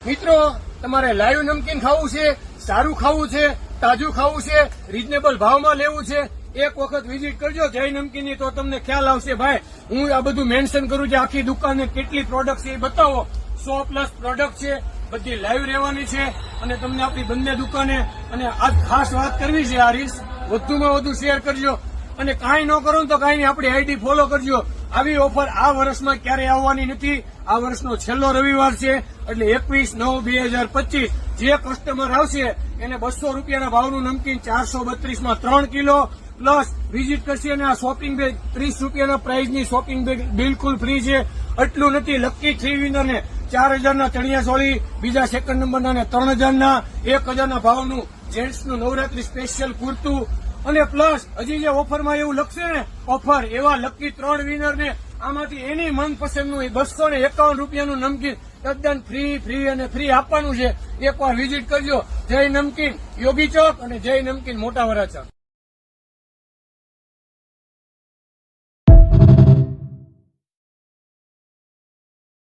મિત્રો, તમારે લાઈવ નમકીન ખાવું છે, સારું ખાવું છે, તાજું ખાવું છે, રીઝનેબલ ભાવમાં લેવું છે, એક વખત વિઝિટ કરજો જય નમકીનની, તો તમને ખ્યાલ આવશે. ભાઈ, હું આ બધું મેન્શન કરું છું, આખી દુકાને કેટલી પ્રોડક્ટ છે એ બતાવો. 100+ પ્રોડક્ટ છે, બધી લાઈવ રહેવાની છે, અને તમને આપણી બંને દુકાને, અને આજ ખાસ વાત કરવી છે, આ રીલ્સ વધુમાં વધુ શેર કરજો, અને કાંઈ ન કરો તો કાંઈ નહીં, આપણી આઈડી ફોલો કરજો. આવી ઓફર આ વર્ષમાં ક્યારેય આવવાની નથી. આ વર્ષનો છેલ્લો રવિવાર છે, એટલે 21/9/2025 જે કસ્ટમર આવશે એને 200 રૂપિયાના ભાવનું નમકીન 432માં 3 કિલો પ્લસ વિઝિટ કરશે, અને આ શોપિંગ બેગ 30 રૂપિયાના પ્રાઇઝની શોપિંગ બેગ બિલકુલ ફ્રી છે. એટલું નથી, લકી 3 વિનરને 4000ના ચણિયા ચોળી, બીજા સેકન્ડ નંબરના ને 3000ના 1000ના ભાવનું જેન્ટ્સનું નવરાત્રી સ્પેશિયલ કુર્તું, અને પ્લસ હજી જે ઓફરમાં એવું લખશે ને ઓફર, એવા લકી 3 વિનરને આમાંથી એની મનપસંદનું 251 રૂપિયાનું નમકીન તદ્દન ફ્રી અને ફ્રી આપવાનું છે. એકવાર વિઝિટ કરજો. જય નમકીન યોગી ચોક અને જય નમકીન મોટા વરાછા.